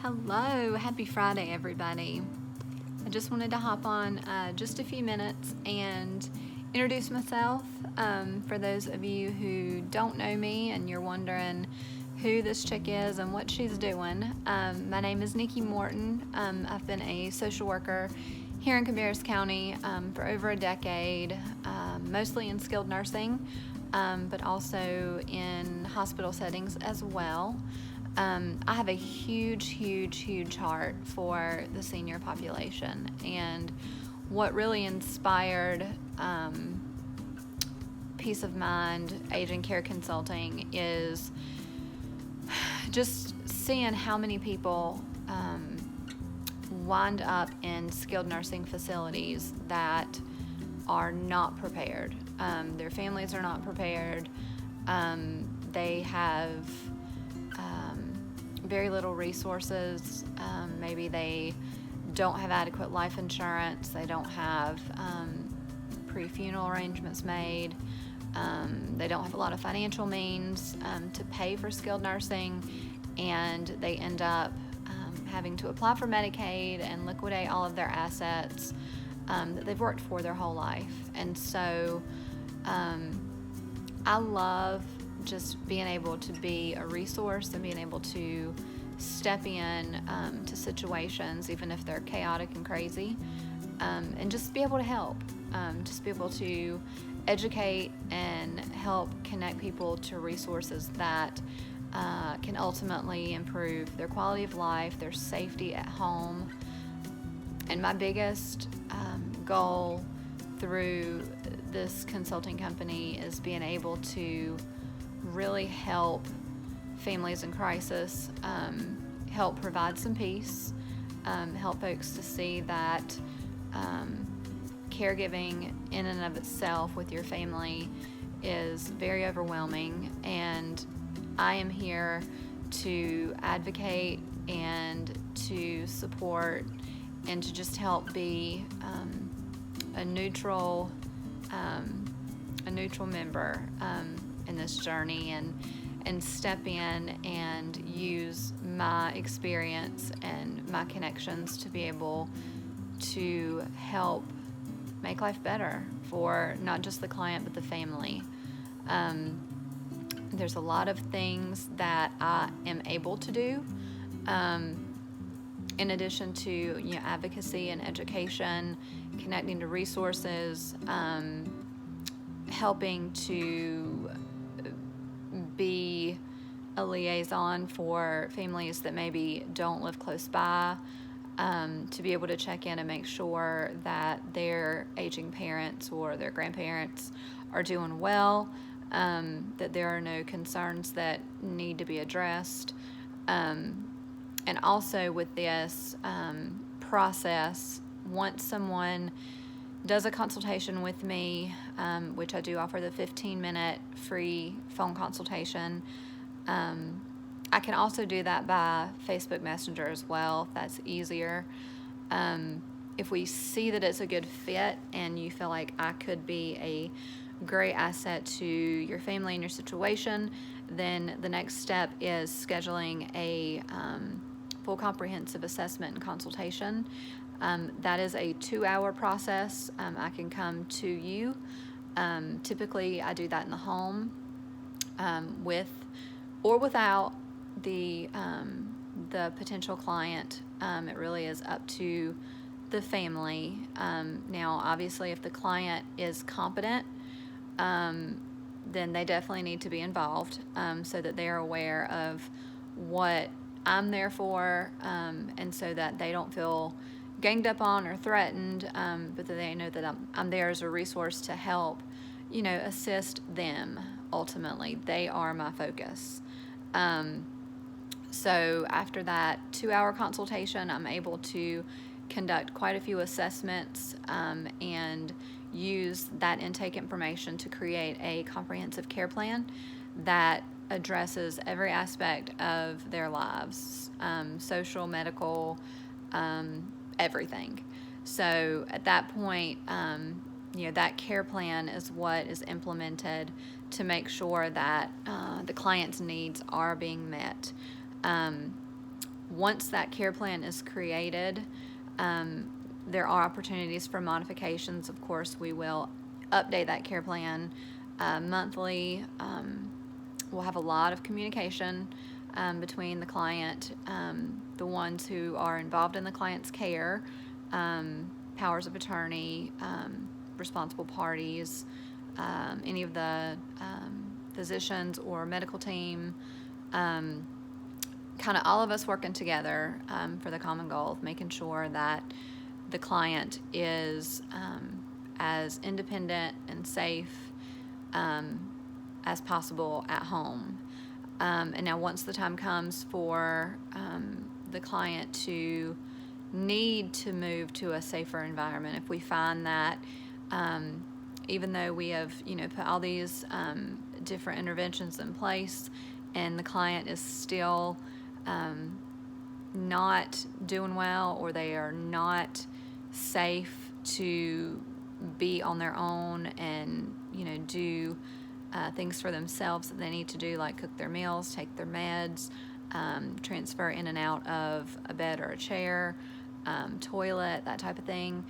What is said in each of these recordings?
Hello, happy Friday, everybody. I just wanted to hop on just a few minutes and introduce myself. For those of you who don't know me and you're wondering who this chick is and what she's doing, my name is Nikki Morton. I've been a social worker here in Cabarrus County for over a decade, mostly in skilled nursing, but also in hospital settings as well. I have a huge heart for the senior population, and what really inspired Peace of Mind Aging Care Consulting is just seeing how many people wind up in skilled nursing facilities that are not prepared. Their families are not prepared. They have very little resources. Maybe they don't have adequate life insurance. They don't have pre-funeral arrangements made. They don't have a lot of financial means to pay for skilled nursing, and they end up having to apply for Medicaid and liquidate all of their assets that they've worked for their whole life. And so I love just being able to be a resource and being able to step in to situations, even if they're chaotic and crazy, and just be able to help, just be able to educate and help connect people to resources that can ultimately improve their quality of life, their safety at home. And my biggest goal through this consulting company is being able to really help families in crisis, help provide some peace, help folks to see that caregiving in and of itself with your family is very overwhelming, and I am here to advocate and to support and to just help be a neutral member in this journey, and step in and use my experience and my connections to be able to help make life better for not just the client but the family. There's a lot of things that I am able to do in addition to advocacy and education, connecting to resources, helping to be a liaison for families that maybe don't live close by, to be able to check in and make sure that their aging parents or their grandparents are doing well, that there are no concerns that need to be addressed. And also with this process, once someone does a consultation with me, which I do offer the 15-minute free phone consultation, I can also do that by Facebook Messenger as well, if that's easier. If we see that it's a good fit and you feel like I could be a great asset to your family and your situation, then the next step is scheduling a full comprehensive assessment and consultation. That is a 2-hour process. I can come to you. Typically, I do that in the home with or without the potential client. It really is up to the family. Now, obviously, if the client is competent, then they definitely need to be involved so that they're aware of what I'm there for, and so that they don't feel ganged up on or threatened, but that they know that I'm there as a resource to help, assist them. Ultimately, they are my focus. So after that 2-hour consultation, I'm able to conduct quite a few assessments and use that intake information to create a comprehensive care plan that addresses every aspect of their lives, social, medical, everything. So at that point, that care plan is what is implemented to make sure that the client's needs are being met. Once that care plan is created, there are opportunities for modifications. Of course, we will update that care plan monthly. We'll have a lot of communication between the client, the ones who are involved in the client's care, powers of attorney, responsible parties, any of the physicians or medical team, kind of all of us working together for the common goal of making sure that the client is as independent and safe as possible at home. And now once the time comes for the client to need to move to a safer environment, if we find that even though we have, put all these different interventions in place and the client is still not doing well, or they are not safe to be on their own and, do things for themselves that they need to do, like cook their meals, take their meds, transfer in and out of a bed or a chair, toilet, that type of thing,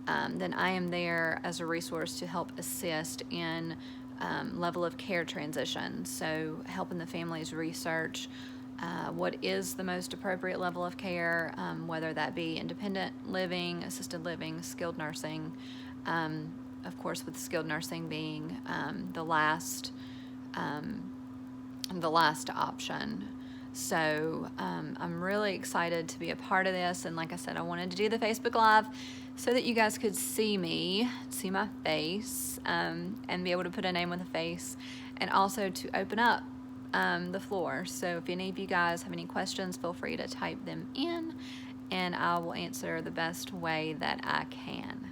then I am there as a resource to help assist in level of care transition. So helping the families research what is the most appropriate level of care, whether that be independent living, assisted living, skilled nursing. Of course, with skilled nursing being the last option. So I'm really excited to be a part of this. And like I said, I wanted to do the Facebook Live so that you guys could see me, see my face, and be able to put a name with a face, and also to open up the floor. So if any of you guys have any questions, feel free to type them in, and I will answer the best way that I can.